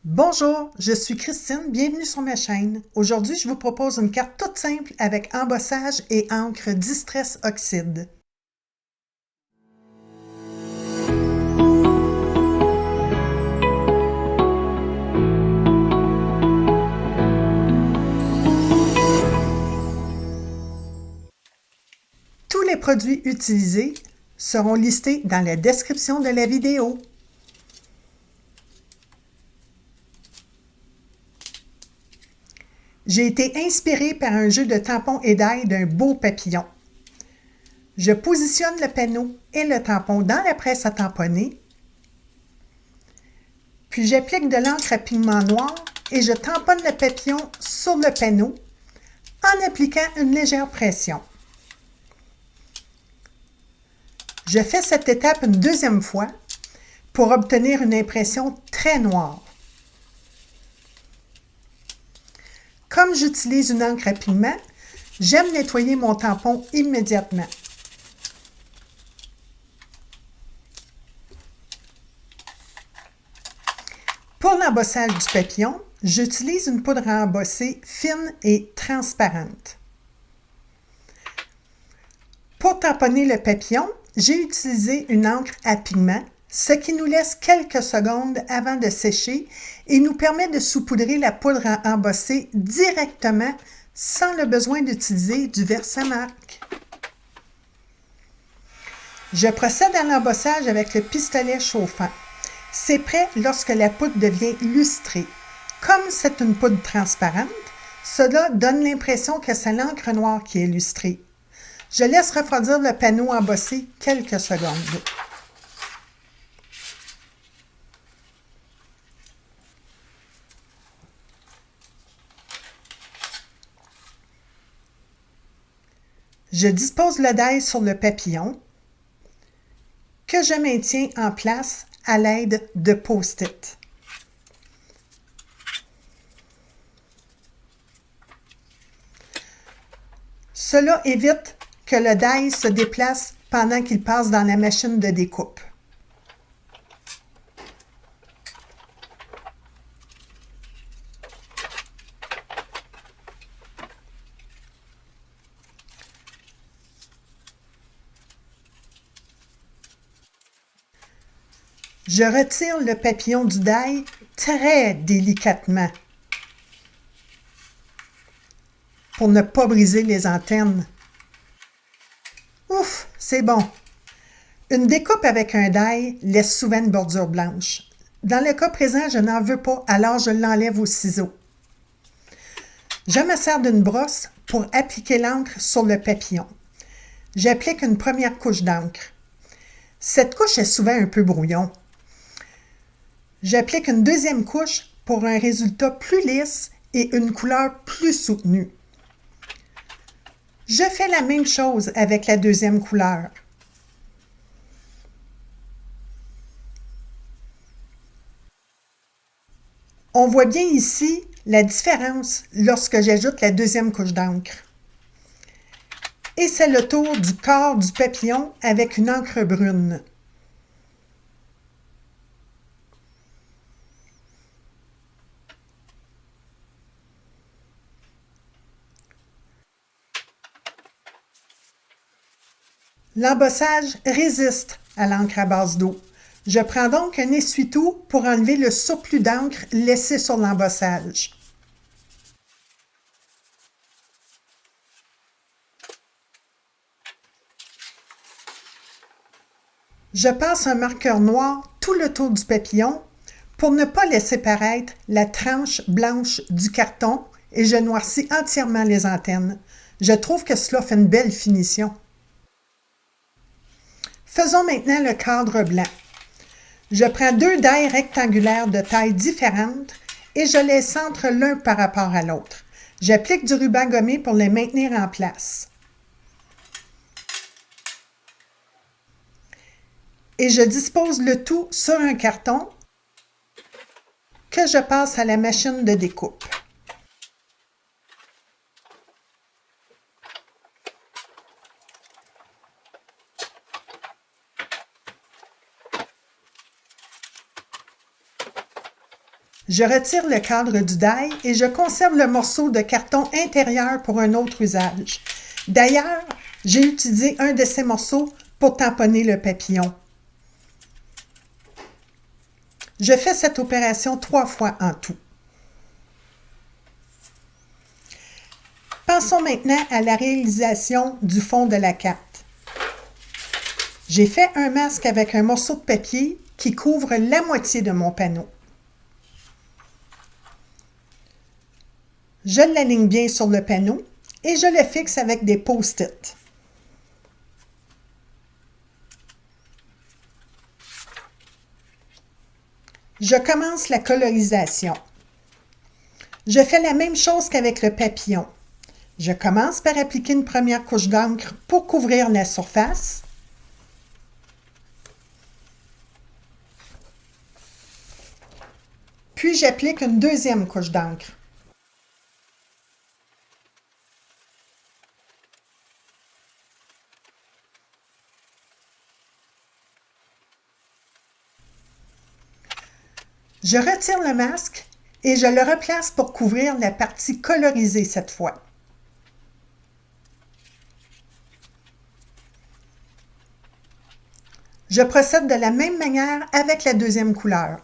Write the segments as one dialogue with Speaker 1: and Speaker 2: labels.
Speaker 1: Bonjour, je suis Christine, bienvenue sur ma chaîne. Aujourd'hui, je vous propose une carte toute simple avec embossage et encre Distress Oxide. Tous les produits utilisés seront listés dans la description de la vidéo. J'ai été inspirée par un jeu de tampons et d'ail d'un beau papillon. Je positionne le panneau et le tampon dans la presse à tamponner, puis j'applique de l'encre à pigment noir et je tamponne le papillon sur le panneau en appliquant une légère pression. Je fais cette étape une deuxième fois pour obtenir une impression très noire. Comme j'utilise une encre à pigment, j'aime nettoyer mon tampon immédiatement. Pour l'embossage du papillon, j'utilise une poudre à embosser fine et transparente. Pour tamponner le papillon, j'ai utilisé une encre à pigment, ce qui nous laisse quelques secondes avant de sécher et nous permet de saupoudrer la poudre à embosser directement sans le besoin d'utiliser du Versamark. Je procède à l'embossage avec le pistolet chauffant. C'est prêt lorsque la poudre devient lustrée. Comme c'est une poudre transparente, cela donne l'impression que c'est l'encre noire qui est lustrée. Je laisse refroidir le panneau embossé quelques secondes. Je dispose le die sur le papillon que je maintiens en place à l'aide de post-it. Cela évite que le die se déplace pendant qu'il passe dans la machine de découpe. Je retire le papillon du die très délicatement pour ne pas briser les antennes. Ouf, c'est bon! Une découpe avec un die laisse souvent une bordure blanche. Dans le cas présent, je n'en veux pas, alors je l'enlève au ciseau. Je me sers d'une brosse pour appliquer l'encre sur le papillon. J'applique une première couche d'encre. Cette couche est souvent un peu brouillon. J'applique une deuxième couche pour un résultat plus lisse et une couleur plus soutenue. Je fais la même chose avec la deuxième couleur. On voit bien ici la différence lorsque j'ajoute la deuxième couche d'encre. Et c'est le tour du corps du papillon avec une encre brune. L'embossage résiste à l'encre à base d'eau. Je prends donc un essuie-tout pour enlever le surplus d'encre laissé sur l'embossage. Je passe un marqueur noir tout le tour du papillon pour ne pas laisser paraître la tranche blanche du carton et je noircis entièrement les antennes. Je trouve que cela fait une belle finition. Faisons maintenant le cadre blanc. Je prends deux die rectangulaires de taille différente et je les centre l'un par rapport à l'autre. J'applique du ruban gommé pour les maintenir en place. Et je dispose le tout sur un carton que je passe à la machine de découpe. Je retire le cadre du die et je conserve le morceau de carton intérieur pour un autre usage. D'ailleurs, j'ai utilisé un de ces morceaux pour tamponner le papillon. Je fais cette opération 3 fois en tout. Pensons maintenant à la réalisation du fond de la carte. J'ai fait un masque avec un morceau de papier qui couvre la moitié de mon panneau. Je l'aligne bien sur le panneau et je le fixe avec des post-it. Je commence la colorisation. Je fais la même chose qu'avec le papillon. Je commence par appliquer une première couche d'encre pour couvrir la surface. Puis j'applique une deuxième couche d'encre. Je retire le masque et je le replace pour couvrir la partie colorisée cette fois. Je procède de la même manière avec la deuxième couleur.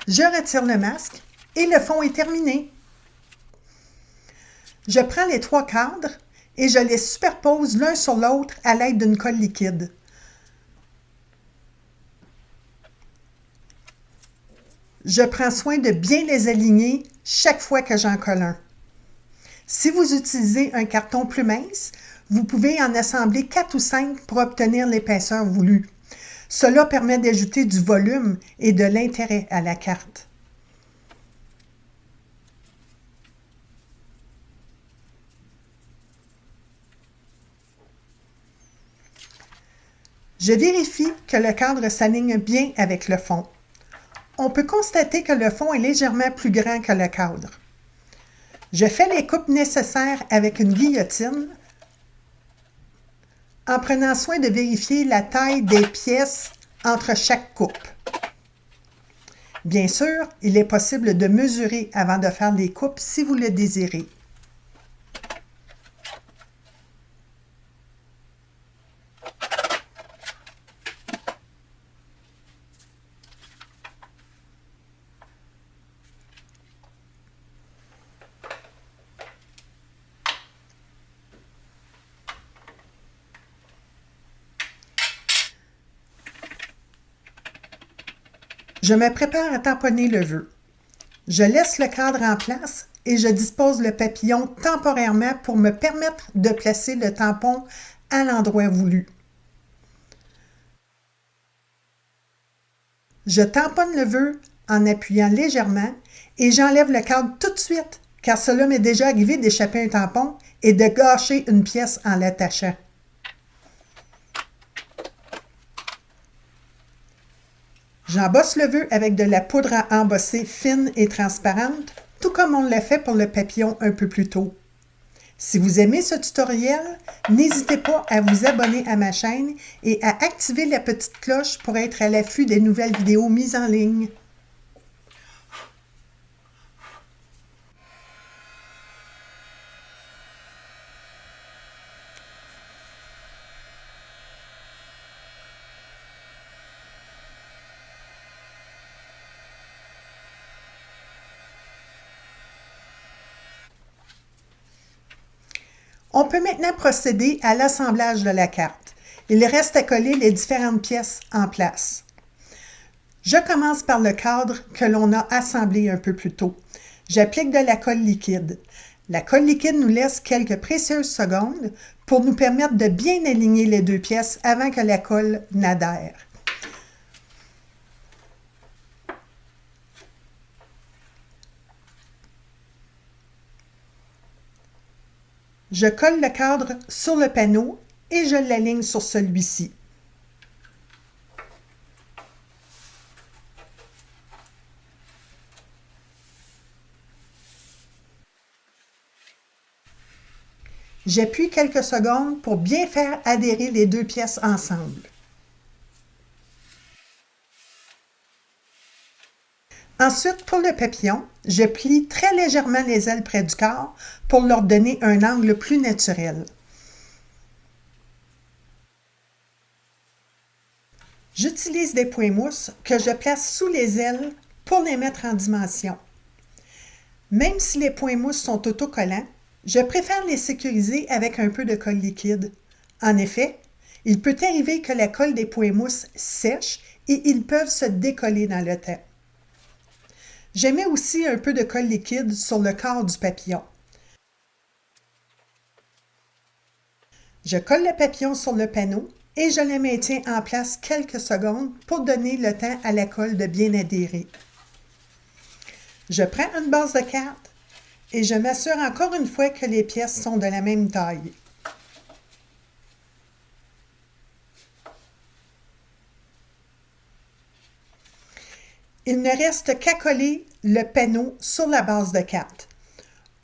Speaker 1: Je retire le masque et le fond est terminé. Je prends les 3 cadres et je les superpose l'un sur l'autre à l'aide d'une colle liquide. Je prends soin de bien les aligner chaque fois que j'en colle un. Si vous utilisez un carton plus mince, vous pouvez en assembler 4 ou 5 pour obtenir l'épaisseur voulue. Cela permet d'ajouter du volume et de l'intérêt à la carte. Je vérifie que le cadre s'aligne bien avec le fond. On peut constater que le fond est légèrement plus grand que le cadre. Je fais les coupes nécessaires avec une guillotine en prenant soin de vérifier la taille des pièces entre chaque coupe. Bien sûr, il est possible de mesurer avant de faire les coupes si vous le désirez. Je me prépare à tamponner le vœu. Je laisse le cadre en place et je dispose le papillon temporairement pour me permettre de placer le tampon à l'endroit voulu. Je tamponne le vœu en appuyant légèrement et j'enlève le cadre tout de suite car cela m'est déjà arrivé d'échapper un tampon et de gâcher une pièce en l'attachant. J'embosse le vœu avec de la poudre à embosser fine et transparente, tout comme on l'a fait pour le papillon un peu plus tôt. Si vous aimez ce tutoriel, n'hésitez pas à vous abonner à ma chaîne et à activer la petite cloche pour être à l'affût des nouvelles vidéos mises en ligne. On peut maintenant procéder à l'assemblage de la carte. Il reste à coller les différentes pièces en place. Je commence par le cadre que l'on a assemblé un peu plus tôt. J'applique de la colle liquide. La colle liquide nous laisse quelques précieuses secondes pour nous permettre de bien aligner les deux pièces avant que la colle n'adhère. Je colle le cadre sur le panneau et je l'aligne sur celui-ci. J'appuie quelques secondes pour bien faire adhérer les deux pièces ensemble. Ensuite, pour le papillon, je plie très légèrement les ailes près du corps pour leur donner un angle plus naturel. J'utilise des points mousse que je place sous les ailes pour les mettre en dimension. Même si les points mousse sont autocollants, je préfère les sécuriser avec un peu de colle liquide. En effet, il peut arriver que la colle des points mousse sèche et ils peuvent se décoller dans le temps. Je mets aussi un peu de colle liquide sur le corps du papillon. Je colle le papillon sur le panneau et je le maintiens en place quelques secondes pour donner le temps à la colle de bien adhérer. Je prends une base de carte et je m'assure encore une fois que les pièces sont de la même taille. Il ne reste qu'à coller le panneau sur la base de carte.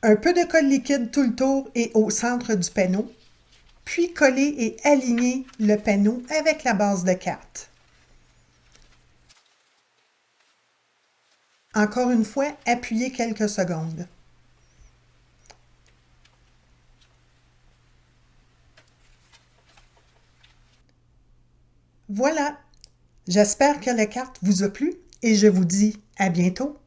Speaker 1: Un peu de colle liquide tout le tour et au centre du panneau, puis coller et aligner le panneau avec la base de carte. Encore une fois, appuyez quelques secondes. Voilà, j'espère que la carte vous a plu et je vous dis à bientôt.